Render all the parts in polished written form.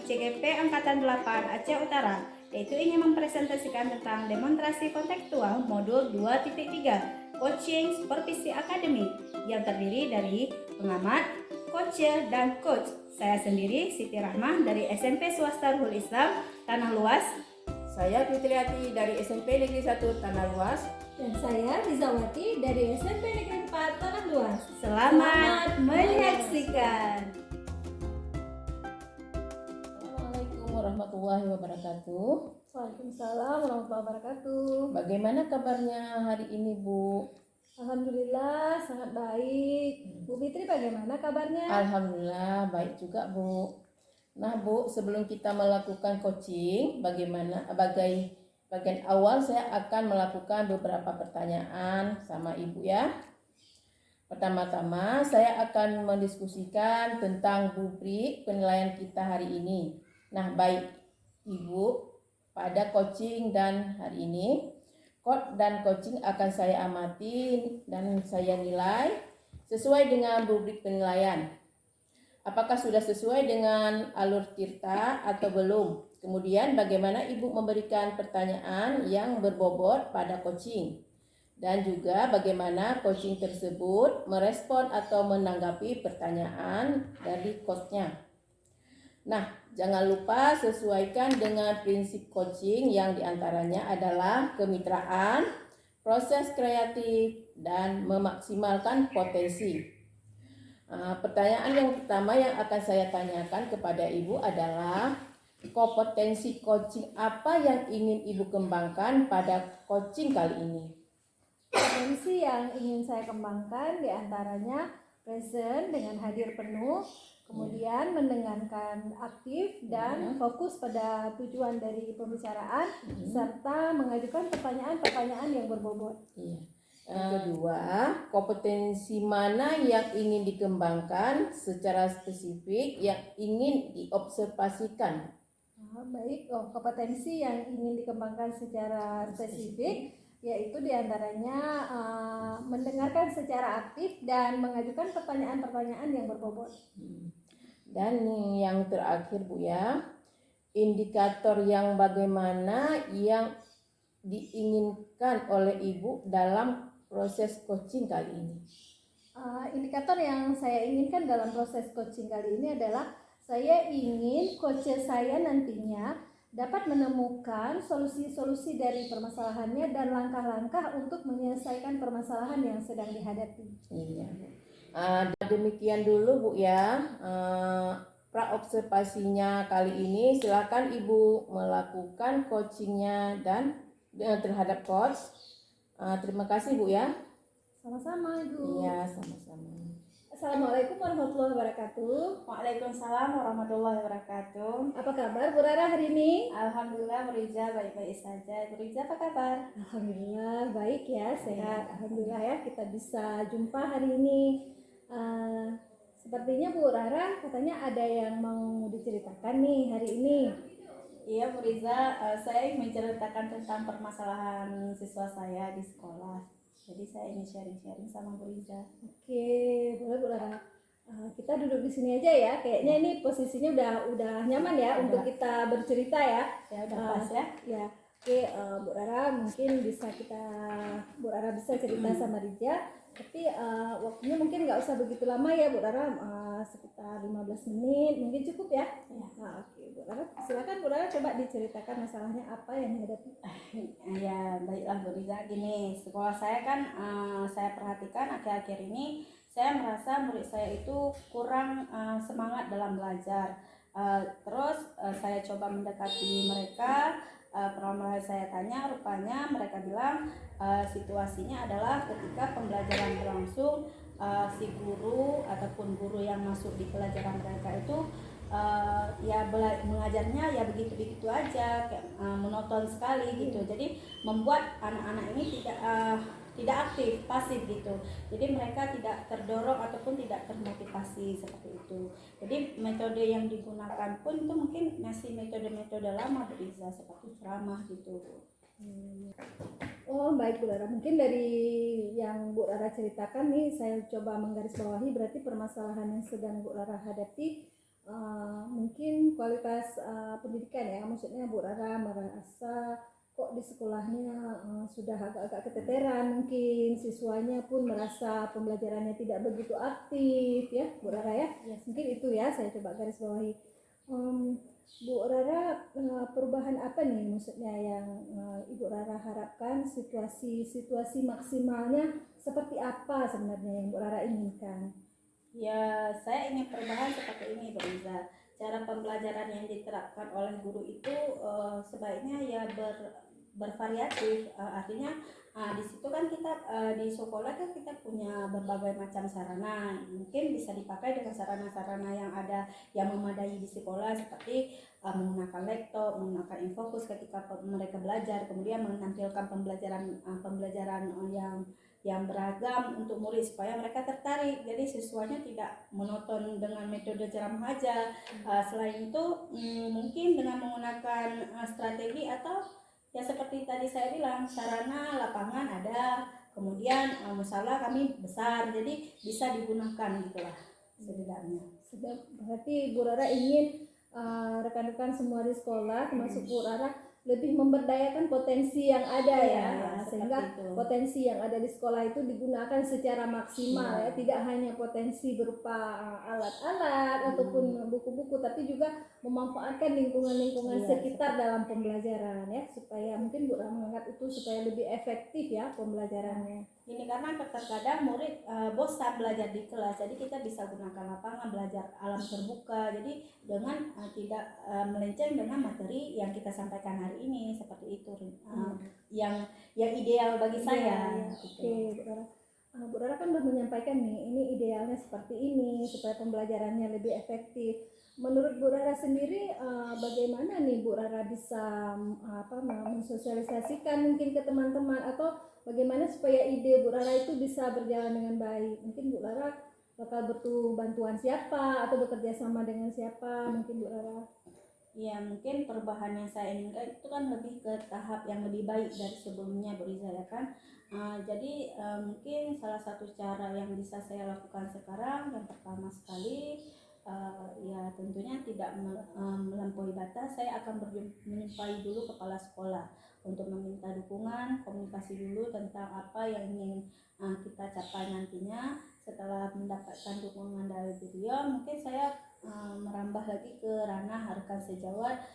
CGP Angkatan 8 Aceh Utara, yaitu ingin mempresentasikan tentang demonstrasi kontekstual modul 2.3 Coaching Supervisi Akademik yang terdiri dari pengamat, coach, dan coach. Saya sendiri Siti Rahmah dari SMP Swasta Ruhul Islam Tanah Luas. Saya Fitriati dari SMP Negeri 1 Tanah Luas. Dan saya Rizawati dari SMP Negeri 4 Tanah Luas. Selamat menyaksikan. Assalamualaikum warahmatullahi wabarakatuh. Waalaikumsalam warahmatullahi wabarakatuh. Bagaimana kabarnya hari ini, Bu? Alhamdulillah sangat baik. Bu Fitri bagaimana kabarnya? Alhamdulillah baik juga, Bu. Nah, Bu, sebelum kita melakukan coaching, bagian awal saya akan melakukan beberapa pertanyaan sama Ibu ya. Pertama-tama saya akan mendiskusikan tentang rubrik penilaian kita hari ini. Nah, baik Ibu, pada coaching dan hari ini, code dan coaching akan saya amati dan saya nilai sesuai dengan rubrik penilaian. Apakah sudah sesuai dengan alur Tirta atau belum? Kemudian bagaimana Ibu memberikan pertanyaan yang berbobot pada coaching? Dan juga bagaimana coaching tersebut merespon atau menanggapi pertanyaan dari coachnya. Nah, jangan lupa sesuaikan dengan prinsip coaching yang diantaranya adalah kemitraan, proses kreatif, dan memaksimalkan potensi. Pertanyaan yang pertama yang akan saya tanyakan kepada Ibu adalah kompetensi coaching apa yang ingin Ibu kembangkan pada coaching kali ini? Potensi yang ingin saya kembangkan diantaranya present dengan hadir penuh, kemudian mendengarkan aktif dan fokus pada tujuan dari pembicaraan, serta mengajukan pertanyaan-pertanyaan yang berbobot. Kedua, kompetensi mana yang ingin dikembangkan secara spesifik yang ingin diobservasikan? Baik, kompetensi yang ingin dikembangkan secara spesifik yaitu diantaranya mendengarkan secara aktif dan mengajukan pertanyaan-pertanyaan yang berbobot. Dan yang terakhir, Bu ya, indikator yang bagaimana yang diinginkan oleh Ibu dalam proses coaching kali ini? Indikator yang saya inginkan dalam proses coaching kali ini adalah saya ingin coach saya nantinya dapat menemukan solusi-solusi dari permasalahannya dan langkah-langkah untuk menyelesaikan permasalahan yang sedang dihadapi. Iya. Demikian dulu, Bu ya. Praobservasinya kali ini silakan Ibu melakukan coachingnya dan terhadap coach. Terima kasih, Bu ya. Sama-sama, Ibu. Iya, sama-sama. Assalamualaikum warahmatullahi wabarakatuh. Waalaikumsalam warahmatullahi wabarakatuh. Apa kabar Bu Rara hari ini? Alhamdulillah Bu Riza baik-baik saja. Bu Riza apa kabar? Alhamdulillah baik ya, sehat. Alhamdulillah ya kita bisa jumpa hari ini. Sepertinya Bu Rara katanya ada yang mau diceritakan nih hari ini. Iya Bu Riza, saya ingin menceritakan tentang permasalahan siswa saya di sekolah. Jadi saya ingin sharing-sharing sama Bu Riza. Oke, boleh Bu Rara. Kita duduk di sini aja ya. Kayaknya ini posisinya udah nyaman ya untuk kita bercerita ya. Ya udah pas ya. Ya. Oke, Bu Rara mungkin Bu Rara bisa cerita sama Rija. Tapi waktunya mungkin nggak usah begitu lama ya Bu Rara, sekitar 15 menit mungkin cukup ya. Nah, oke Bu Rara, silakan Bu Rara coba diceritakan masalahnya apa yang dihadapi. Ya baiklah Bu Riza, gini, sekolah saya kan saya perhatikan akhir-akhir ini saya merasa murid saya itu kurang semangat dalam belajar. Terus saya coba mendekati mereka. Pertama saya tanya, rupanya mereka bilang situasinya adalah ketika pembelajaran berlangsung, si guru ataupun guru yang masuk di pelajaran mereka itu mengajarnya ya begitu-begitu aja, kayak monoton sekali gitu. Jadi membuat anak-anak ini tidak aktif, pasif gitu. Jadi mereka tidak terdorong ataupun tidak termotivasi seperti itu. Jadi metode yang digunakan pun itu mungkin masih metode-metode lama Bu Riza, seperti ceramah gitu. Oh baik Bu Rara, mungkin dari yang Bu Rara ceritakan nih saya coba menggarisbawahi berarti permasalahan yang sedang Bu Rara hadapi mungkin kualitas pendidikan ya, maksudnya Bu Rara merasa kok di sekolahnya sudah agak-agak keteteran, mungkin siswanya pun merasa pembelajarannya tidak begitu aktif ya Bu Rara ya. Yes. Mungkin itu ya saya coba garis bawahi. Bu Rara, perubahan apa nih maksudnya yang Ibu Rara harapkan, situasi maksimalnya seperti apa sebenarnya yang Bu Rara inginkan? Ya, saya ingin perubahan seperti ini, Bu Riza. Cara pembelajaran yang diterapkan oleh guru itu sebaiknya ya bervariatif. Artinya di situ kan kita di sekolah kan kita punya berbagai macam sarana. Mungkin bisa dipakai dengan sarana-sarana yang ada yang memadai di sekolah, seperti menggunakan laptop, menggunakan infocus ketika mereka belajar, kemudian menampilkan pembelajaran yang beragam untuk murid supaya mereka tertarik. Jadi siswanya tidak monoton dengan metode ceramah aja. Selain itu mungkin dengan menggunakan strategi atau ya seperti tadi saya bilang, sarana lapangan ada, kemudian musalah kami besar, jadi bisa digunakan gitulah setidaknya. Berarti Bu Rara ingin rekan-rekan semua di sekolah termasuk Bu Rara lebih memberdayakan potensi yang ada ya, sehingga potensi yang ada di sekolah itu digunakan secara maksimal ya, tidak hanya potensi berupa alat-alat ataupun buku-buku, tapi juga memanfaatkan lingkungan-lingkungan sekitar dalam pembelajaran ya, supaya mungkin Bu Rara menganggap itu supaya lebih efektif ya pembelajarannya. Ini karena terkadang murid bosan belajar di kelas, jadi kita bisa gunakan lapangan, belajar alam terbuka, jadi dengan tidak melenceng dengan materi yang kita sampaikan hari ini, seperti itu yang ideal bagi saya. Oke, Bu Rara. Bu Rara kan sudah menyampaikan nih, ini idealnya seperti ini supaya pembelajarannya lebih efektif. Menurut Bu Rara sendiri, bagaimana nih Bu Rara bisa mensosialisasikan mungkin ke teman-teman, atau bagaimana supaya ide Bu Rara itu bisa berjalan dengan baik? Mungkin Bu Rara bakal butuh bantuan siapa atau bekerja sama dengan siapa mungkin Bu Rara? Ya, mungkin perubahan yang saya inginkan itu kan lebih ke tahap yang lebih baik dari sebelumnya, Bu Riza, ya kan. Jadi mungkin salah satu cara yang bisa saya lakukan sekarang, yang pertama sekali ya tentunya tidak melampaui batas. Saya akan menjumpai dulu kepala sekolah untuk meminta dukungan, komunikasi dulu tentang apa yang ingin kita capai nantinya. Setelah mendapatkan dukungan dari beliau, mungkin saya merambah lagi ke ranah rekan sejawat,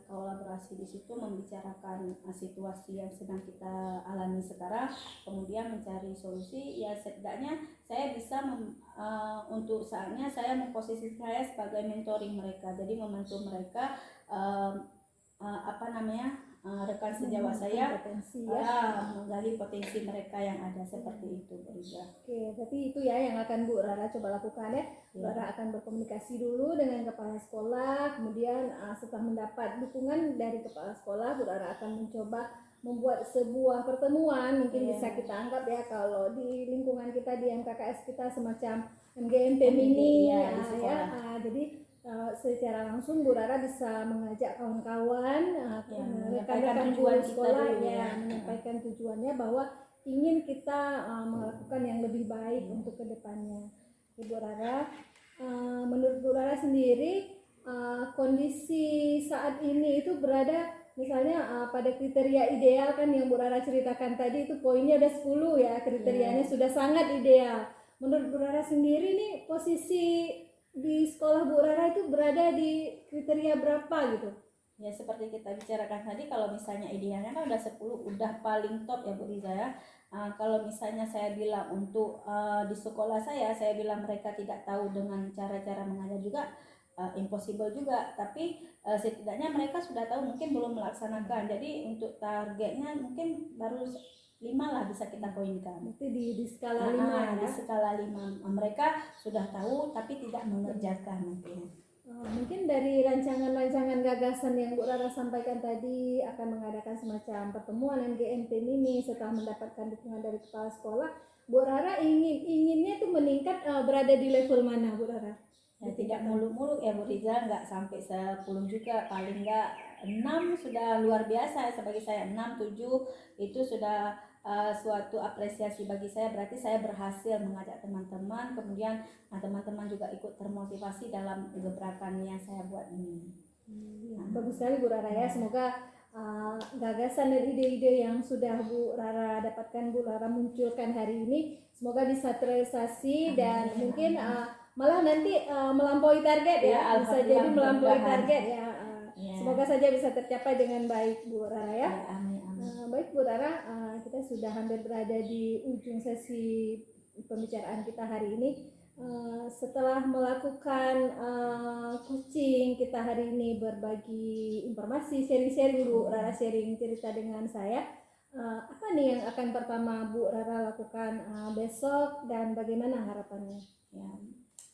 kolaborasi di situ, membicarakan situasi yang sedang kita alami sekarang, kemudian mencari solusi. Ya setidaknya saya bisa untuk saatnya saya memposisi saya sebagai mentoring mereka, jadi membantu mereka rekan sejawat saya menggali potensi mereka yang ada, seperti itu, Bu Riza. Oke, berarti itu ya yang akan Bu Rara coba lakukan ya. Bu Rara akan berkomunikasi dulu dengan kepala sekolah, kemudian setelah mendapat dukungan dari kepala sekolah, Bu Rara akan mencoba membuat sebuah pertemuan, mungkin bisa kita anggap ya kalau di lingkungan kita di MKKS kita semacam MGMP mini jadi secara langsung Bu Rara bisa mengajak kawan-kawan, rekan-rekan guru sekolah menyampaikan tujuannya bahwa ingin kita melakukan yang lebih baik untuk kedepannya. Bu Rara, menurut Bu Rara sendiri kondisi saat ini itu berada misalnya pada kriteria ideal kan yang Bu Rara ceritakan tadi, itu poinnya ada 10 ya, kriterianya sudah sangat ideal. Menurut Bu Rara sendiri nih posisi di sekolah Bu Rara itu berada di kriteria berapa gitu? Ya seperti kita bicarakan tadi, kalau misalnya idealnya kan udah 10, udah paling top ya Bu Riza ya. Kalau misalnya saya bilang untuk di sekolah saya bilang mereka tidak tahu dengan cara-cara mengajar juga, impossible juga, tapi setidaknya mereka sudah tahu, mungkin belum melaksanakan. Jadi untuk targetnya mungkin baru 5 lah bisa kita poinkan. Berarti di skala 5 ya? Di skala 5 mereka sudah tahu tapi tidak mengerjakan mungkin. Mungkin dari rancangan-rancangan gagasan yang Bu Rara sampaikan tadi akan mengadakan semacam pertemuan MGMP mini setelah mendapatkan dukungan dari kepala sekolah, Bu Rara inginnya itu meningkat berada di level mana Bu Rara? Ya tidak muluk-muluk ya Bu Riza, nggak sampai 10 juga, paling nggak 6 sudah luar biasa. Sebagai saya 6, 7 itu sudah suatu apresiasi bagi saya, berarti saya berhasil mengajak teman-teman, kemudian teman-teman juga ikut termotivasi dalam gebrakan yang saya buat ini. Bagus sekali Bu Rara ya. Semoga gagasan dan ide-ide yang sudah Bu Rara dapatkan, Bu Rara munculkan hari ini, semoga bisa terrealisasi dan mungkin malah nanti melampaui target ya, bisa jadi melampaui target ya. Semoga saja bisa tercapai dengan baik Bu Rara ya. Baik Bu Rara, kita sudah hampir berada di ujung sesi pembicaraan kita hari ini. Setelah melakukan coaching kita hari ini, berbagi informasi, sharing-sharing Bu Rara, sharing cerita dengan saya, apa nih yang akan pertama Bu Rara lakukan besok dan bagaimana harapannya? Ya,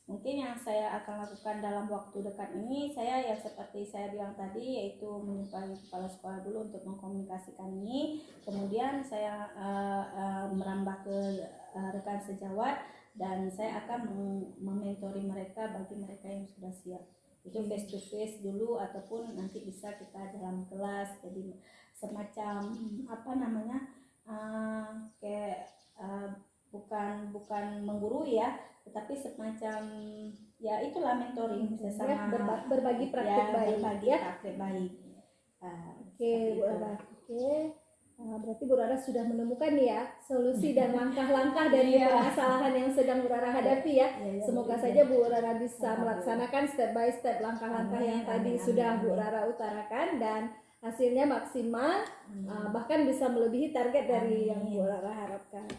mungkin yang saya akan lakukan dalam waktu dekat ini, saya yang seperti saya bilang tadi, yaitu menyupai kepala sekolah dulu untuk mengkomunikasikan ini, kemudian saya merambah ke rekan sejawat, dan saya akan mementori mereka bagi mereka yang sudah siap. Itu face to face dulu, ataupun nanti bisa kita dalam kelas, jadi semacam apa namanya, kayak bukan menggurui ya, tetapi semacam ya itulah mentoring bersama, berbagi praktik baik berbagi ya. praktik baik. Oke Bu Rara, berarti Bu Rara sudah menemukan ya solusi dan langkah-langkah dari permasalahan yang sedang Bu Rara hadapi ya. Semoga saja Bu Rara bisa melaksanakan step by step langkah-langkah yang tadi sudah Bu Rara utarakan dan hasilnya maksimal, bahkan bisa melebihi target dari yang Bu Rara harapkan.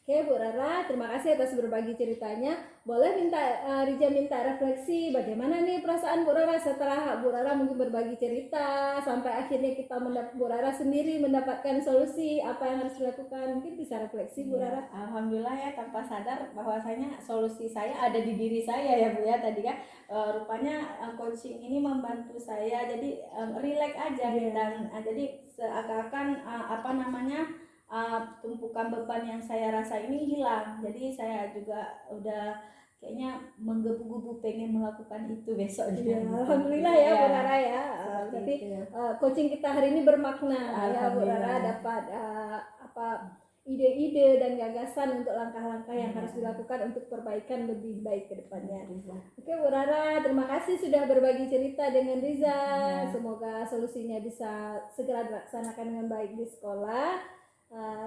Oke Bu Rara, terima kasih atas berbagi ceritanya. Boleh Rija minta refleksi bagaimana nih perasaan Bu Rara setelah Bu Rara mungkin berbagi cerita sampai akhirnya Bu Rara sendiri mendapatkan solusi apa yang harus dilakukan. Mungkin bisa refleksi Bu Rara. Alhamdulillah ya, tanpa sadar bahwasanya solusi saya ada di diri saya ya Bu ya, tadi kan rupanya coaching ini membantu saya jadi relax aja dan jadi seakan-akan apa namanya, tumpukan beban yang saya rasa ini hilang. Jadi saya juga udah kayaknya menggebu-gebu pengen melakukan itu besok juga. Alhamdulillah ya Bu Rara ya. Berarti coaching kita hari ini bermakna ya Bu Rara, dapat ide-ide dan gagasan untuk langkah-langkah yang harus dilakukan untuk perbaikan lebih baik ke depannya. Oke Bu Rara, terima kasih sudah berbagi cerita dengan Riza. Semoga solusinya bisa segera dilaksanakan dengan baik di sekolah.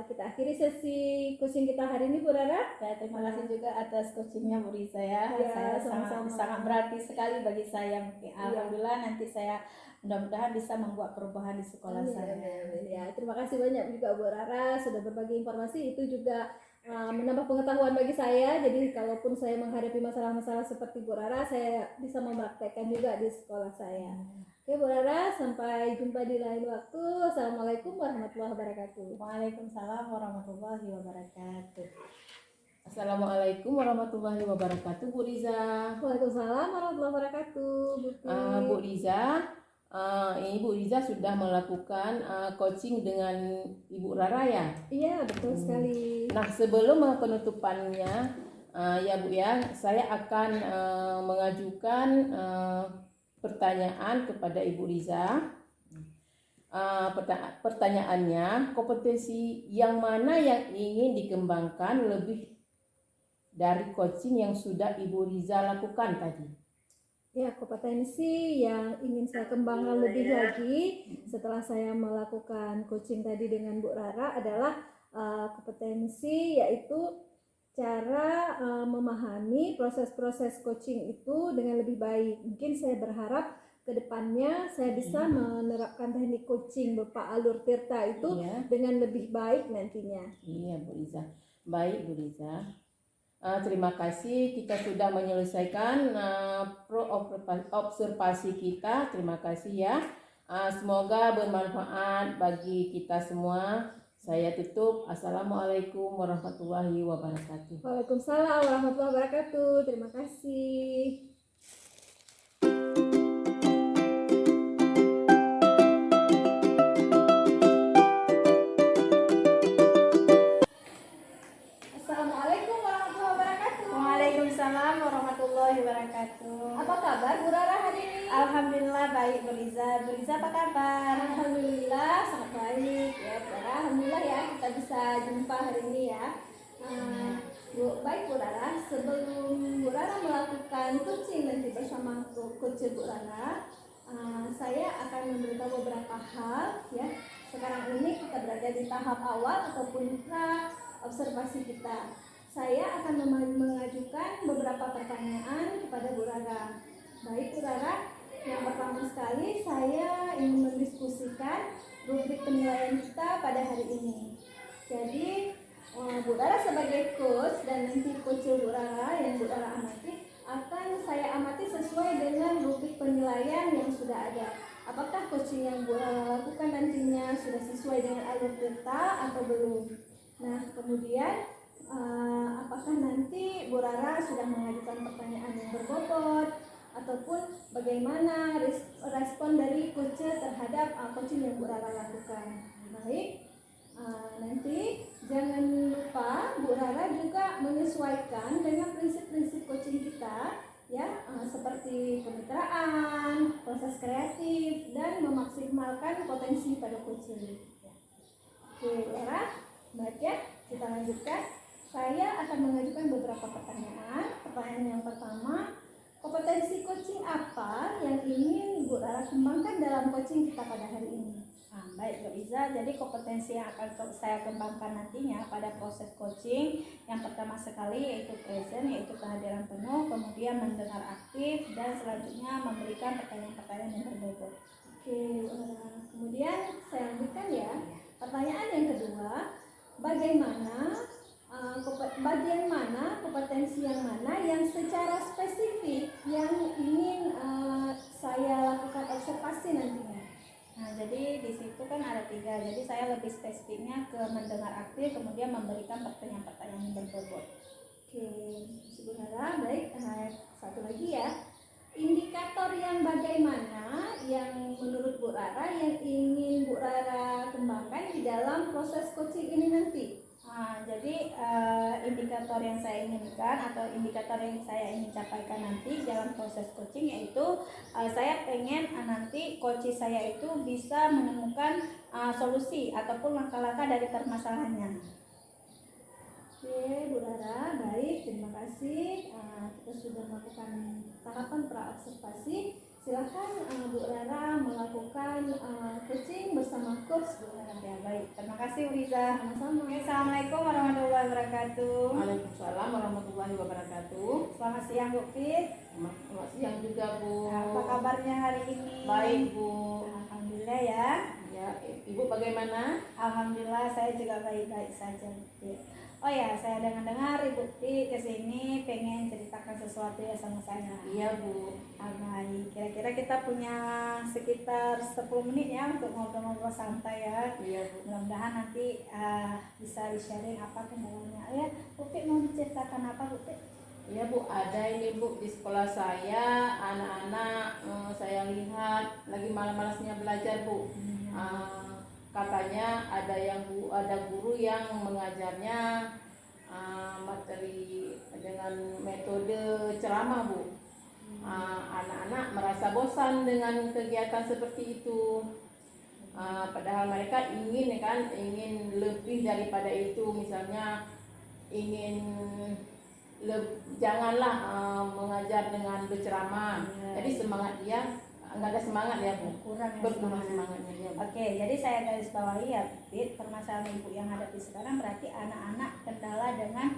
Kita akhiri sesi coaching kita hari ini Bu Rara. Ya, terima kasih juga atas coachingnya Bu Riza ya. Ya, Saya sangat berarti sekali bagi saya. Alhamdulillah nanti saya mudah-mudahan bisa membuat perubahan di sekolah saya. Ya, terima kasih banyak juga Bu Rara sudah berbagi informasi, itu juga menambah pengetahuan bagi saya. Jadi kalaupun saya menghadapi masalah-masalah seperti Bu Rara, saya bisa mempraktekkan juga di sekolah saya. Oke Bu Rara, sampai jumpa di lain waktu. Assalamualaikum warahmatullahi wabarakatuh. Waalaikumsalam warahmatullahi wabarakatuh. Assalamualaikum warahmatullahi wabarakatuh Bu Riza. Waalaikumsalam warahmatullahi wabarakatuh Bu Riza, ini Bu Riza sudah melakukan coaching dengan Ibu Rara ya? Iya betul sekali. Nah sebelum penutupannya ya Bu ya, saya akan mengajukan pertanyaan kepada Ibu Riza. Pertanyaannya, kompetensi yang mana yang ingin dikembangkan lebih dari coaching yang sudah Ibu Riza lakukan tadi? Ya, kompetensi yang ingin saya kembangkan lebih lagi setelah saya melakukan coaching tadi dengan Bu Rara adalah kompetensi yaitu cara memahami proses-proses coaching itu dengan lebih baik. Mungkin saya berharap ke depannya saya bisa menerapkan teknik coaching berupa alur tirta itu dengan lebih baik nantinya. Iya Bu Riza. Baik Bu Riza. Terima kasih, kita sudah menyelesaikan observasi kita. Terima kasih ya. Semoga bermanfaat bagi kita semua. Saya tutup. Assalamualaikum warahmatullahi wabarakatuh. Waalaikumsalam warahmatullahi wabarakatuh. Terima kasih. Waalaikumsalam warahmatullahi warahmatullahi wabarakatuh. Apa kabar Bu Rara hari ini? Alhamdulillah baik Bu Riza. Bu Riza apa kabar? Alhamdulillah sangat baik ya Bu Rara. Alhamdulillah ya kita bisa jumpa hari ini ya. Baik Bu Rara, sebelum Bu Rara melakukan coaching nanti bersama coach Bu Rara, saya akan memberitahu beberapa hal ya. Sekarang ini kita berada di tahap awal ataupun pra observasi kita. Saya akan mengajukan beberapa pertanyaan kepada Bu Rara. Baik Bu Rara, yang pertama sekali saya ingin mendiskusikan rubrik penilaian kita pada hari ini. Jadi Bu Rara sebagai coach dan nanti coach Bu Rara yang Bu Rara amati akan saya amati sesuai dengan rubrik penilaian yang sudah ada. Apakah coaching yang Bu Rara lakukan nantinya sudah sesuai dengan alur peta atau belum? Nah, kemudian apakah nanti Bu Rara sudah mengajukan pertanyaan yang berbobot ataupun bagaimana respon dari coach terhadap coaching yang Bu Rara lakukan? Baik, nanti jangan lupa Bu Rara juga menyesuaikan dengan prinsip-prinsip coaching kita ya, seperti kemitraan, proses kreatif, dan memaksimalkan potensi pada coaching. Oke, Bu Rara, baik ya, kita lanjutkan. Saya akan mengajukan beberapa pertanyaan. Pertanyaan yang pertama, kompetensi coaching apa yang ingin Bu Rara kembangkan dalam coaching kita pada hari ini? Baik Bu Riza, jadi kompetensi yang akan saya kembangkan nantinya pada proses coaching yang pertama sekali yaitu present, yaitu kehadiran penuh, kemudian mendengar aktif, dan selanjutnya memberikan pertanyaan-pertanyaan yang berbobot. Oke, kemudian saya lanjutkan ya. Pertanyaan yang kedua, bagaimana bagian mana, kompetensi yang mana yang secara spesifik yang ingin saya lakukan observasi nantinya? Nah, jadi di situ kan ada 3. Jadi saya lebih spesifiknya ke mendengar aktif, kemudian memberikan pertanyaan-pertanyaan yang berbobot. Oke, sebenarnya baik. Satu lagi ya. Indikator yang bagaimana yang menurut Bu Rara yang ingin Bu Rara kembangkan di dalam proses coaching ini nanti? Jadi indikator yang saya inginkan atau indikator yang saya ingin capaikan nanti dalam proses coaching yaitu saya pengen nanti coach saya itu bisa menemukan solusi ataupun langkah-langkah dari permasalahannya. Oke, Bu Rara, baik, terima kasih. Kita sudah melakukan tahapan pra-observasi. Silakan Bu Rara melakukan coaching bersama coach Bu Rara. Ya, baik, terima kasih Bu Riza. Sama-sama. Assalamualaikum warahmatullahi wabarakatuh. Waalaikumsalam warahmatullahi wabarakatuh. Selamat siang Bu Fit. Selamat siang juga Bu. Apa kabarnya hari ini? Baik Bu. Alhamdulillah ya. Ya, Ibu bagaimana? Alhamdulillah saya juga baik-baik saja. Oh ya, saya dengar Ibu Ti kesini pengen ceritakan sesuatu ya sama saya. Iya Bu. Baik, kira-kira kita punya sekitar 10 menit ya untuk ngobrol-ngobrol santai ya. Iya Bu. Mudah-mudahan nanti bisa di-sharing apa kendalanya. Ya, Bu Ti mau diceritakan apa Bu Ti? Iya Bu, ada ini Bu di sekolah saya, anak-anak saya lihat lagi malas-malasnya belajar Bu. Katanya ada guru yang mengajarnya materi dengan metode ceramah Bu. Anak-anak merasa bosan dengan kegiatan seperti itu. Padahal mereka ingin lebih daripada itu, misalnya ingin janganlah mengajar dengan berceramah. Jadi semangat dia nggak ada semangat ya Bu, berkurang semangatnya ya Bu. Oke, jadi saya garis bawahi ya Fit, permasalahan ibu yang hadapi sekarang berarti anak-anak kendala dengan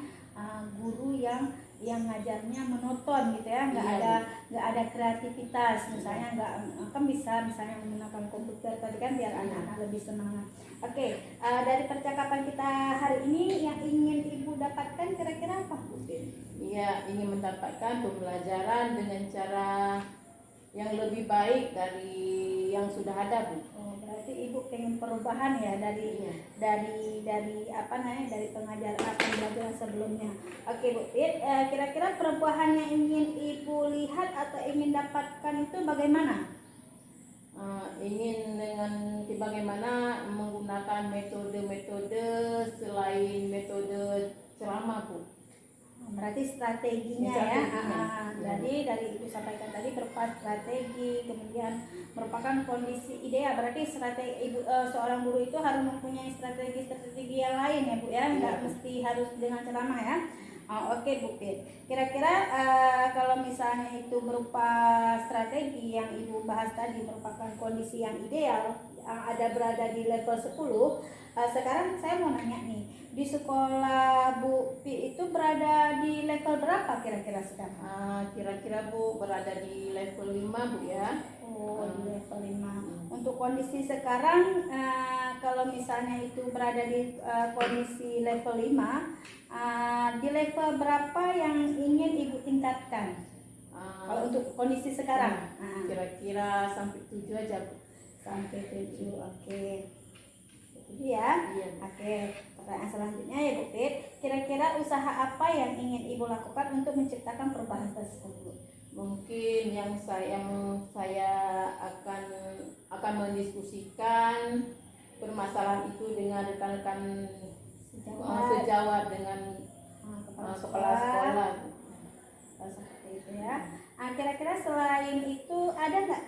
guru yang ngajarnya monoton gitu ya, nggak ada kreativitas, misalnya nggak kan bisa misalnya menggunakan komputer tadi kan biar anak-anak lebih semangat. Oke, dari percakapan kita hari ini yang ingin ibu dapatkan kira-kira apa Bu Fit? Iya, ingin mendapatkan pembelajaran dengan cara yang lebih baik dari yang sudah ada Bu. Oh, berarti ibu pengen perubahan ya dari apa namanya dari pembelajaran sebelumnya. Oke Bu Fit, kira-kira perubahan yang ingin ibu lihat atau ingin dapatkan itu bagaimana? Ingin dengan bagaimana menggunakan metode-metode selain metode ceramah Bu. Berarti strateginya ya. Strateginya. Jadi dari Ibu sampaikan tadi berupa strategi, kemudian merupakan kondisi ideal. Berarti strategi seorang guru itu harus mempunyai strategi-strategi yang lain ya Bu ya, nggak mesti harus dengan ceramah ya. Oke Bu Pit. Kira-kira kalau misalnya itu berupa strategi yang Ibu bahas tadi merupakan kondisi yang ideal, yang ada berada di level 10. Sekarang saya mau nanya nih, di sekolah Bu Pi itu berada di level berapa kira-kira sekarang? Kira-kira Bu berada di level 5 Bu ya. Oh, di level 5. Untuk kondisi sekarang kalau misalnya itu berada di kondisi level 5, di level berapa yang ingin Ibu tingkatkan? Kalau untuk kondisi sekarang? Kira-kira sampai 7 aja Bu. Sampai 7, oke. Itu ya. Iya. Oke, pertanyaan selanjutnya ya Bu Pit. Kira-kira usaha apa yang ingin Ibu lakukan untuk menciptakan perubahan tersebut? Mungkin yang saya akan mendiskusikan permasalahan itu dengan rekan-rekan sejawat dengan kepala sekolah. Seperti itu ya. Kira-kira selain itu ada nggak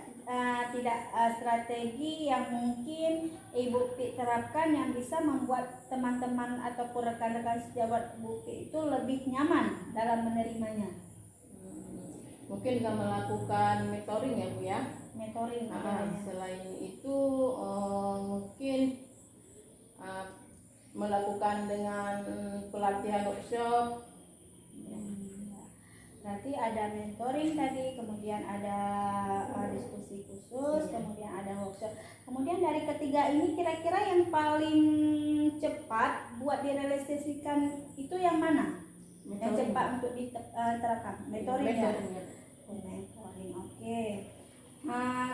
strategi yang mungkin Ibu Pi terapkan yang bisa membuat teman-teman ataupun rekan-rekan sejawat Ibu Pi itu lebih nyaman dalam menerimanya? Mungkin dengan melakukan mentoring ya Bu ya. Mentoring. Selain itu mungkin melakukan dengan pelatihan workshop. Berarti ada mentoring tadi, kemudian ada diskusi khusus, kemudian ada workshop. Kemudian dari ketiga ini kira-kira yang paling cepat buat direalisasikan itu yang mana? Yang cepat untuk diterapkan? Mentoring ya? Mentoring, oke.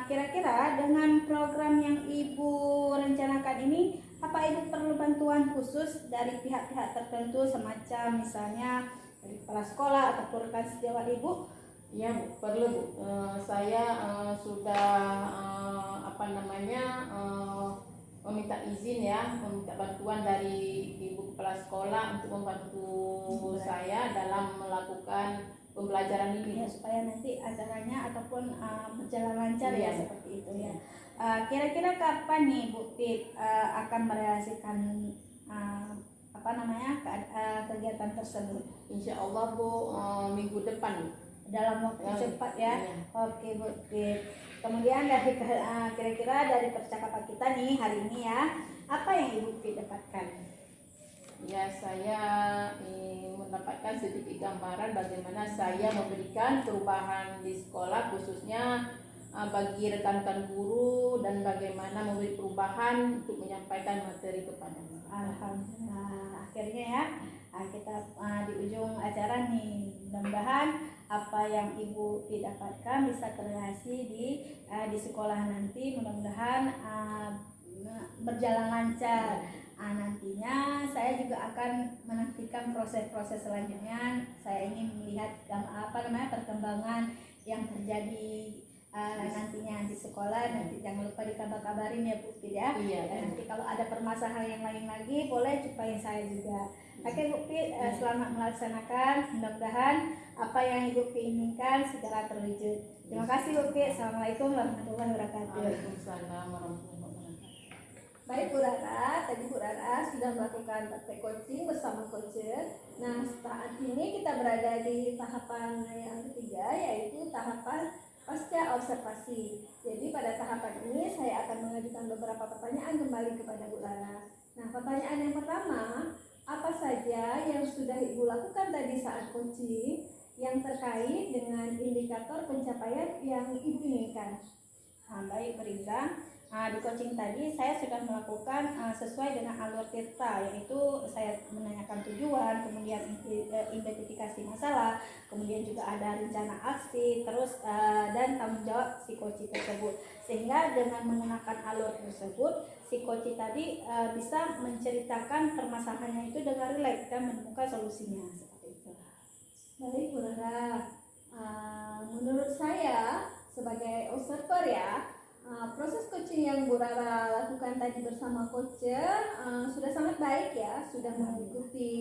Kira-kira dengan program yang Ibu rencanakan ini, apa Ibu perlu bantuan khusus dari pihak-pihak tertentu semacam misalnya dari kepala sekolah atau rekan sejawat Ibu? Ya Bu, perlu Bu. Saya sudah meminta izin ya, meminta bantuan dari Ibu kepala sekolah untuk membantu saya dalam melakukan pembelajaran ini ya, supaya nanti acaranya ataupun berjalan lancar ya seperti itu ya. Kira-kira kapan nih Bu Pit akan merealisasikan kegiatan tersebut? Insya Allah Bu, minggu depan dalam waktu cepat ya. Oke Bu Pit. Kemudian dari kira-kira dari percakapan kita nih hari ini ya, apa yang Ibu Pit dapatkan? Ya, saya mendapatkan sedikit gambaran bagaimana saya memberikan perubahan di sekolah khususnya bagi rekan-rekan guru dan bagaimana memberi perubahan untuk menyampaikan materi kepada mereka. Alhamdulillah, akhirnya ya kita di ujung acara nih, mudah-mudahan apa yang Ibu dapatkan bisa terrealisasi di sekolah nanti, mudah-mudahan berjalan lancar. Nantinya saya juga akan menantikan proses-proses selanjutnya. Saya ingin melihat perkembangan yang terjadi nantinya di sekolah. Nanti jangan lupa dikabar-kabarin ya Bu Pit ya. Nanti kalau ada permasalahan yang lain lagi boleh supaya saya juga. Oke Bu Pit, selamat melaksanakan. Mudah-mudahan apa yang Ibu Pit inginkan segera terwujud. Terima kasih Bu Pit. Assalamualaikum warahmatullahi wabarakatuh. Waalaikumsalam warahmatullahi wabarakatuh. Baik Bu Rara, tadi Bu Rara sudah melakukan praktek coaching bersama coacher. Nah, saat ini kita berada di tahapan yang ketiga, yaitu tahapan pasca observasi. Jadi pada tahapan ini saya akan mengajukan beberapa pertanyaan kembali kepada Bu Rara. Nah, pertanyaan yang pertama, apa saja yang sudah Ibu lakukan tadi saat coaching yang terkait dengan indikator pencapaian yang Ibu inginkan? Baik Riza. Di coaching tadi saya sudah melakukan sesuai dengan alur tirta, yaitu saya menanyakan tujuan, kemudian identifikasi masalah, kemudian juga ada rencana aksi, terus dan tanggung jawab si coach tersebut. Sehingga dengan menggunakan alur tersebut, si coach tadi bisa menceritakan permasalahannya itu dengan rileks dan menemukan solusinya seperti itu. Baik Bu Rara, menurut saya sebagai observer ya, Proses coaching yang Bu Rara lakukan tadi bersama coacher sudah sangat baik ya, sudah mengikuti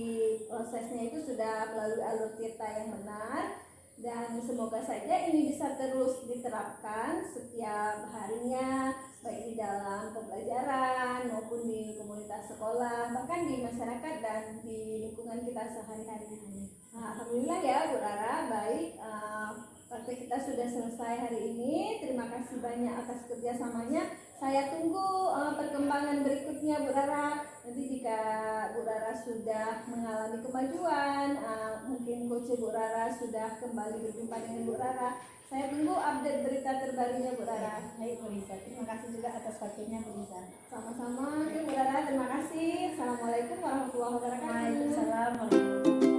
prosesnya itu sudah melalui alur tirta yang benar, dan semoga saja ini bisa terus diterapkan setiap harinya, baik di dalam pembelajaran maupun di komunitas sekolah, bahkan di masyarakat dan di lingkungan kita sehari-hari. Alhamdulillah ya Bu Rara, baik. Praktek kita sudah selesai hari ini. Terima kasih banyak atas kerjasamanya. Saya tunggu perkembangan berikutnya Bu Rara. Nanti jika Bu Rara sudah mengalami kemajuan, mungkin coach Bu Rara sudah kembali berjumpa dengan Bu Rara, saya tunggu update berita terbarunya Bu Rara. Baik Bu Liza, terima kasih juga atas waktunya Bu Liza. Sama-sama Bu Rara, terima kasih. Assalamualaikum warahmatullahi wabarakatuh. Waalaikumsalam warahmatullahi wabarakatuh.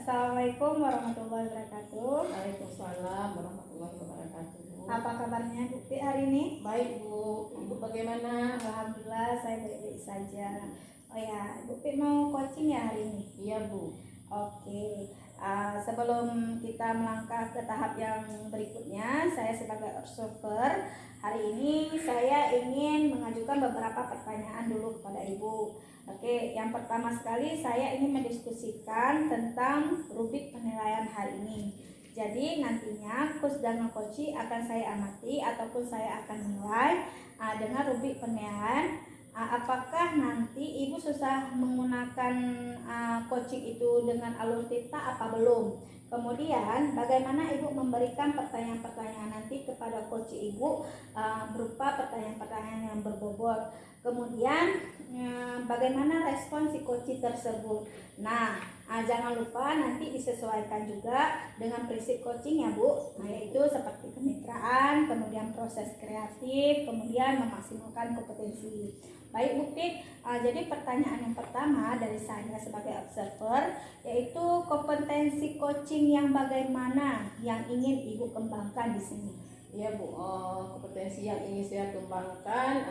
Assalamualaikum warahmatullahi wabarakatuh. Waalaikumsalam warahmatullahi wabarakatuh. Apa kabarnya Bu Pi hari ini? Baik Bu, Ibu bagaimana? Alhamdulillah saya baik-baik saja. Oh ya, Bu Pi mau coaching ya hari ini? Iya Bu. Oke. Sebelum kita melangkah ke tahap yang berikutnya, saya sebagai observer hari ini saya ingin mengajukan beberapa pertanyaan dulu kepada Ibu. Oke, yang pertama sekali saya ingin mendiskusikan tentang rubrik penilaian hari ini. Jadi nantinya Kusdana Koci akan saya amati ataupun saya akan menilai dengan rubrik penilaian. Apakah nanti Ibu susah menggunakan coaching itu dengan alur tirta apa belum? Kemudian bagaimana Ibu memberikan pertanyaan-pertanyaan nanti kepada coach Ibu berupa pertanyaan-pertanyaan yang berbobot. Kemudian bagaimana respon si coach tersebut. Nah, jangan lupa nanti disesuaikan juga dengan prinsip coaching ya Bu, yaitu seperti kemitraan, kemudian proses kreatif, kemudian memaksimalkan kompetensi. Baik Bu Pit, jadi pertanyaan yang pertama dari saya sebagai observer yaitu kompetensi coaching yang bagaimana yang ingin Ibu kembangkan di sini. Iya Bu, kompetensi yang ingin saya kembangkan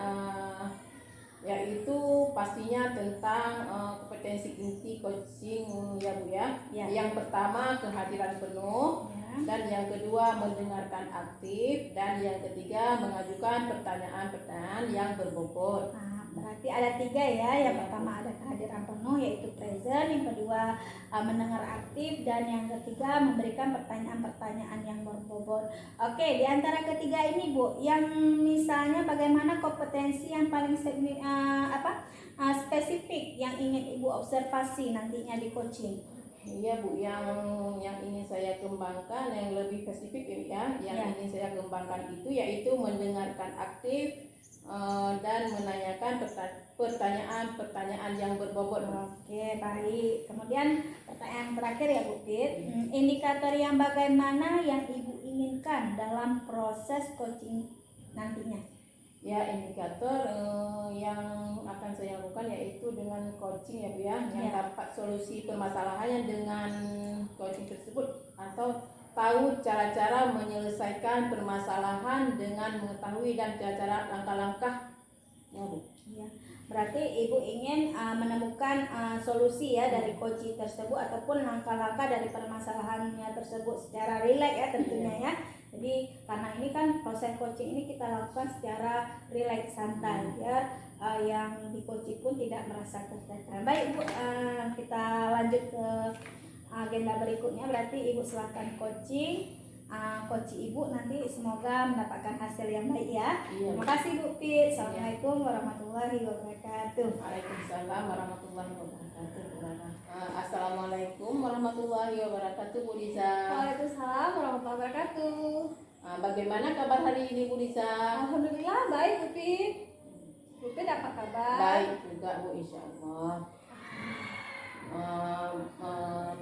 yaitu pastinya tentang kompetensi inti coaching ya Bu ya. Ya. Yang pertama kehadiran penuh, dan yang kedua mendengarkan aktif, dan yang ketiga mengajukan pertanyaan-pertanyaan yang berbobot. Berarti ada 3 ya. Yang pertama ada kehadiran penuh yaitu present, yang kedua mendengar aktif, dan yang ketiga memberikan pertanyaan-pertanyaan yang berbobot. Oke, di antara ketiga ini Bu, yang misalnya bagaimana kompetensi yang paling spesifik yang ingin Ibu observasi nantinya di coaching? Iya Bu, yang ingin saya kembangkan yang lebih spesifik ya, yang ingin saya kembangkan itu yaitu mendengarkan aktif dan menanyakan pertanyaan-pertanyaan yang berbobot. Oke, baik. Kemudian pertanyaan terakhir ya Bu Pit, indikator yang bagaimana yang Ibu inginkan dalam proses coaching nantinya? Ya, indikator yang akan saya lakukan yaitu dengan coaching ya Bu ya, yang dapat solusi permasalahannya dengan coaching tersebut, atau tahu cara-cara menyelesaikan permasalahan dengan mengetahui dan cara-cara langkah-langkah ya Bu. Ya, berarti Ibu ingin menemukan solusi ya dari coaching tersebut ataupun langkah-langkah dari permasalahannya tersebut secara rileks ya tentunya ya. Jadi karena ini kan proses coaching ini kita lakukan secara rileks santai ya, yang di coaching pun tidak merasa tertekan. Baik Bu, kita lanjut ke agenda berikutnya. Berarti Ibu silakan coaching. Coach Ibu nanti semoga mendapatkan hasil yang baik ya. Terima kasih Bu Pit. Assalamualaikum warahmatullahi wabarakatuh. Waalaikumsalam warahmatullahi wabarakatuh. Assalamualaikum warahmatullahi wabarakatuh Bu Liza. Waalaikumsalam warahmatullahi wabarakatuh. Bagaimana kabar hari ini Bu Liza? Alhamdulillah baik Bu Pit. Bu Pit apa kabar? Baik juga Bu, insya Allah.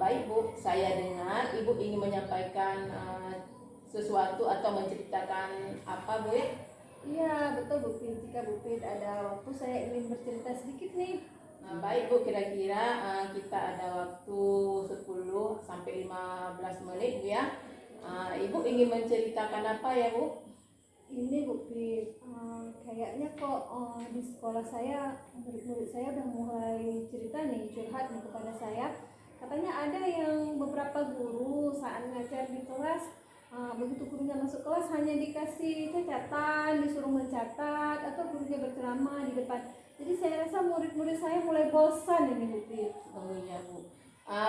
Baik Bu, saya dengar Ibu ingin menyampaikan sesuatu atau menceritakan apa Bu ya? Iya betul Bu Pit, jika Bu Pit ada waktu saya ingin bercerita sedikit nih. Baik Bu, kira-kira kita ada waktu 10 sampai 15 menit Bu ya. Ibu ingin menceritakan apa ya Bu? Ini Bu Pit, kayaknya kok di sekolah saya murid-murid saya udah mulai cerita nih, curhat nih kepada saya. Katanya ada yang beberapa beberapa guru saat ngajar di kelas, begitu gurunya masuk kelas hanya dikasih catatan, disuruh mencatat, atau gurunya berceramah di depan. Jadi saya rasa murid-murid saya mulai bosan ini Bu. Oh iya Bu.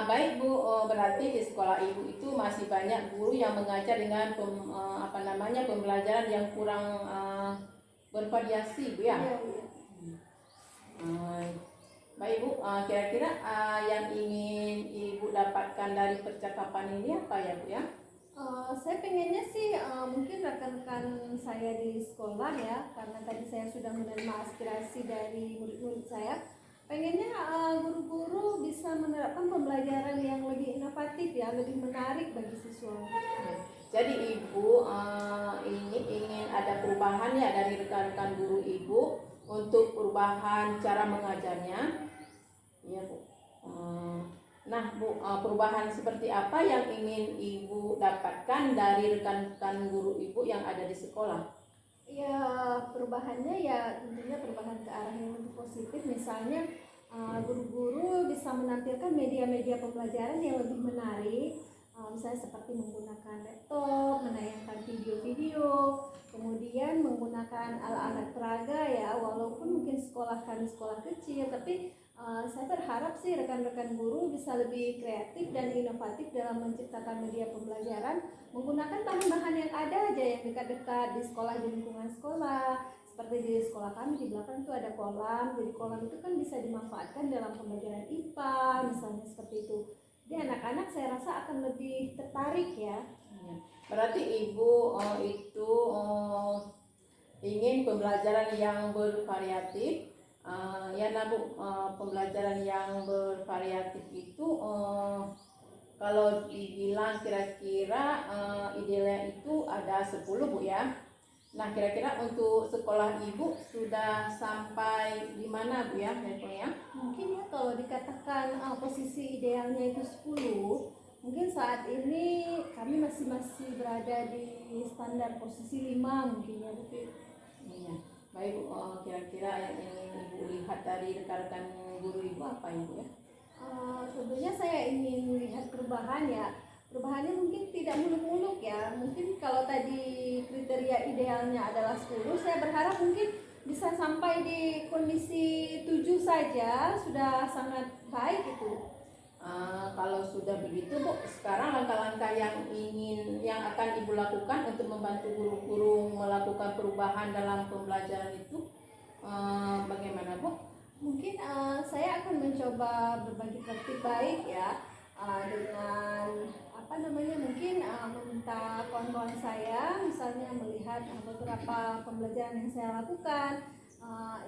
Baik Bu, berarti di sekolah Ibu itu masih banyak guru yang mengajar dengan pembelajaran yang kurang bervariasi Bu ya. Iya, Bu. Baik Bu, kira-kira yang ingin Ibu dapatkan dari percakapan ini apa ya Bu ya? Saya pengennya sih mungkin rekan-rekan saya di sekolah ya, karena tadi saya sudah menerima aspirasi dari murid-murid saya. Pengennya guru-guru bisa menerapkan pembelajaran yang lebih inovatif ya, lebih menarik bagi siswa. Jadi Ibu ingin ada perubahan ya dari rekan-rekan guru Ibu untuk perubahan cara mengajarnya. Iya Bu. Nah Bu, perubahan seperti apa yang ingin Ibu dapatkan dari rekan-rekan guru Ibu yang ada di sekolah? Ya, perubahannya ya tentunya perubahan ke arah yang lebih positif. Misalnya guru-guru bisa menampilkan media-media pembelajaran yang lebih menarik, misalnya seperti menggunakan laptop, menayangkan video-video, kemudian menggunakan alat-alat peraga ya, walaupun mungkin sekolah kami sekolah kecil, tapi saya berharap sih rekan-rekan guru bisa lebih kreatif dan inovatif dalam menciptakan media pembelajaran menggunakan bahan-bahan yang ada aja yang dekat-dekat di sekolah, di lingkungan sekolah. Seperti di sekolah kami di belakang itu ada kolam, jadi kolam itu kan bisa dimanfaatkan dalam pembelajaran IPA misalnya seperti itu. Jadi anak-anak saya rasa akan lebih tertarik ya. Berarti Ibu itu ingin pembelajaran yang bervariatif. Ya nah Bu, pembelajaran yang bervariatif itu kalau dibilang kira-kira idealnya itu ada 10 Bu ya. Nah kira-kira untuk sekolah Ibu sudah sampai di mana Bu ya levelnya? Mungkin ya kalau dikatakan posisi idealnya itu 10, mungkin saat ini kami masih berada di standar posisi 5 mungkin ya Bu. Iya. Baik Bu, kira-kira yang ingin Ibu lihat dari rekan-rekan guru Ibu apa Ibu ya? Tentunya saya ingin melihat perubahan ya. Perubahannya mungkin tidak muluk-muluk ya. Mungkin kalau tadi kriteria idealnya adalah 10, saya berharap mungkin bisa sampai di kondisi 7 saja, sudah sangat baik itu. Kalau sudah begitu Bu, sekarang langkah-langkah yang akan Ibu lakukan untuk membantu guru-guru melakukan perubahan dalam pembelajaran itu bagaimana Bu? Mungkin saya akan mencoba berbagi praktik baik ya, dengan mungkin meminta kawan-kawan saya misalnya melihat beberapa pembelajaran yang saya lakukan.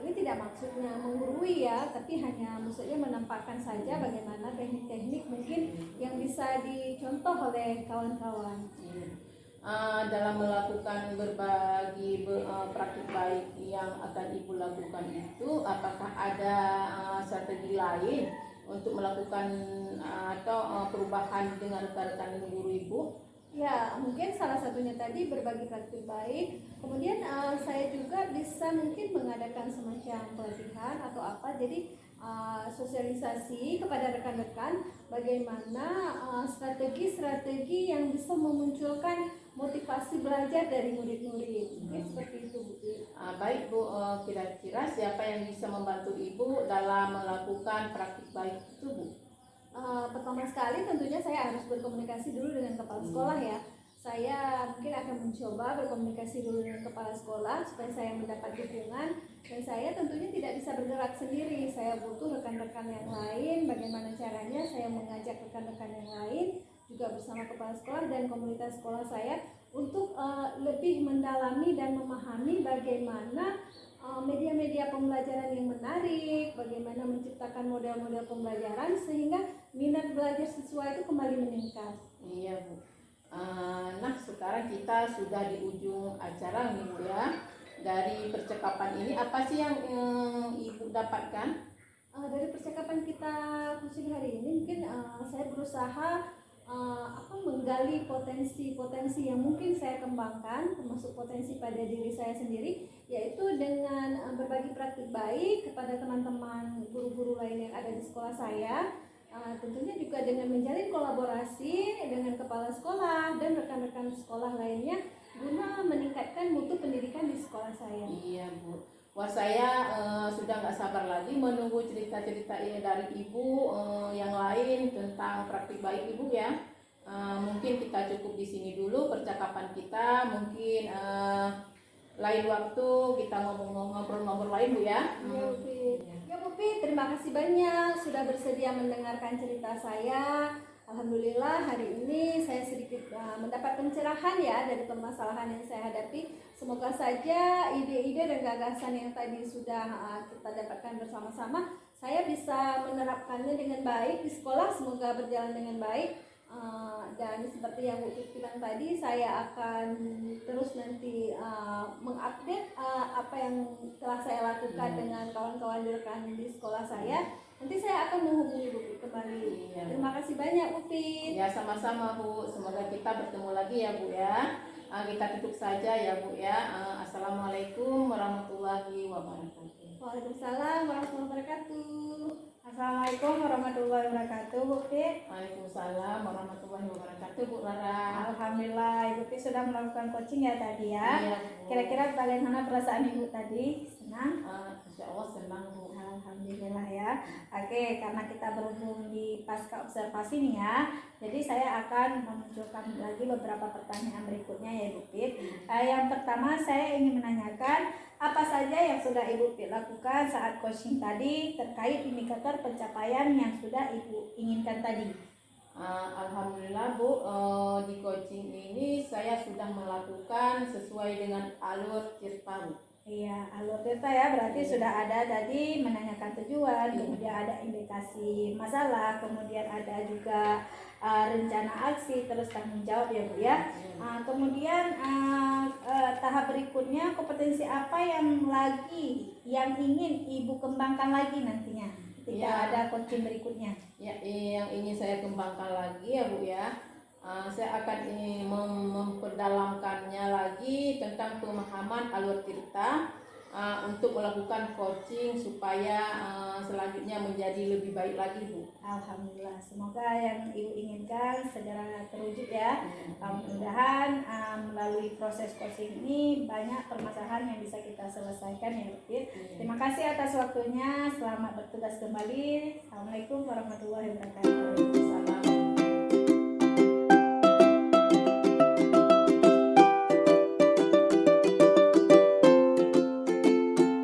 Ini tidak maksudnya menggurui ya, tapi hanya maksudnya menampakkan saja bagaimana teknik-teknik mungkin yang bisa dicontoh oleh kawan-kawan. Dalam melakukan berbagi praktik baik yang akan Ibu lakukan itu, apakah ada strategi lain untuk melakukan atau perubahan dengan rekan-rekan guru Ibu? Ya, mungkin salah satunya tadi berbagi praktik baik. Kemudian saya juga bisa mungkin mengadakan semacam pelatihan atau apa. Jadi sosialisasi kepada rekan-rekan bagaimana strategi-strategi yang bisa memunculkan motivasi belajar dari murid-murid. Mungkin seperti itu, Bu. Baik Bu, kira-kira siapa yang bisa membantu Ibu dalam melakukan praktik baik itu Bu? Pertama sekali tentunya saya harus berkomunikasi dulu dengan kepala sekolah ya. Saya mungkin akan mencoba berkomunikasi dulu dengan kepala sekolah supaya saya mendapat dukungan, dan saya tentunya tidak bisa bergerak sendiri. Saya butuh rekan-rekan yang lain. Bagaimana caranya saya mengajak rekan-rekan yang lain juga bersama kepala sekolah dan komunitas sekolah saya untuk lebih mendalami dan memahami bagaimana media-media pembelajaran yang menarik, bagaimana menciptakan model-model pembelajaran sehingga minat belajar siswa itu kembali meningkat. Iya Bu. Nah sekarang kita sudah di ujung acara nih Bu ya. Dari percakapan ini apa sih yang Ibu dapatkan? Dari percakapan kita khusus hari ini mungkin saya berusaha menggali potensi-potensi yang mungkin saya kembangkan, termasuk potensi pada diri saya sendiri, yaitu dengan berbagi praktik baik kepada teman-teman guru-guru lain yang ada di sekolah saya. Tentunya juga dengan menjalin kolaborasi dengan kepala sekolah dan rekan-rekan sekolah lainnya guna meningkatkan mutu pendidikan di sekolah saya. Iya Bu. Wah saya sudah nggak sabar lagi menunggu cerita-cerita ini dari Ibu yang lain tentang praktik baik Ibu ya. Mungkin kita cukup di sini dulu percakapan kita. Mungkin lain waktu kita ngobrol-ngobrol lain Bu ya. Ya Bu Pi. Ya Bu Pi, terima kasih banyak sudah bersedia mendengarkan cerita saya. Alhamdulillah hari ini saya sedikit mendapat pencerahan ya dari permasalahan yang saya hadapi. Semoga saja ide-ide dan gagasan yang tadi sudah kita dapatkan bersama-sama, saya bisa menerapkannya dengan baik di sekolah. Semoga berjalan dengan baik. Dan seperti yang Bu Pi bilang tadi, saya akan terus nanti mengupdate apa yang telah saya lakukan dengan kawan-kawan rekan di sekolah saya. Nanti saya akan menghubungi Bu Pi kembali. Iya. Terima kasih banyak Bu Pi. Ya sama-sama Bu. Semoga kita bertemu lagi ya Bu ya. Kita tutup saja ya Bu ya. Assalamualaikum warahmatullahi wabarakatuh. Waalaikumsalam warahmatullahi wabarakatuh. Assalamualaikum warahmatullahi wabarakatuh, Bu Pi. Waalaikumsalam warahmatullahi wabarakatuh Bu Rara. Alhamdulillah, Ibu Pi sudah melakukan coaching ya tadi ya. Iya, Bu. Kira-kira bagaimana perasaan Ibu tadi? Senang? Insya Allah senang Bu. Alhamdulillah ya. Oke, karena kita berhubung di pasca observasi nih ya, jadi saya akan memunculkan lagi beberapa pertanyaan berikutnya ya Ibu Pi. Yang pertama saya ingin menanyakan apa saja yang sudah Ibu Pi lakukan saat coaching tadi terkait indikator pencapaian yang sudah Ibu inginkan tadi. Alhamdulillah Bu, di coaching ini saya sudah melakukan sesuai dengan alur CIRTA Bu. Iya, alur data ya berarti sudah ada tadi menanyakan tujuan, kemudian ada indikasi masalah, kemudian ada juga rencana aksi, terus tanggung jawab ya Bu ya. Kemudian tahap berikutnya kompetensi apa yang ingin Ibu kembangkan lagi nantinya ketika Ya. ada coaching berikutnya. Ya, yang ingin saya kembangkan lagi ya Bu ya. Saya akan memperdalamkannya lagi tentang pemahaman alur CIRTA untuk melakukan coaching supaya selanjutnya menjadi lebih baik lagi Bu. Alhamdulillah, semoga yang Ibu inginkan segera terwujud ya. Mudah-mudahan melalui proses coaching ini banyak permasalahan yang bisa kita selesaikan ya Bu Pi. Terima kasih atas waktunya, selamat bertugas kembali. Assalamualaikum warahmatullahi wabarakatuh. Salam.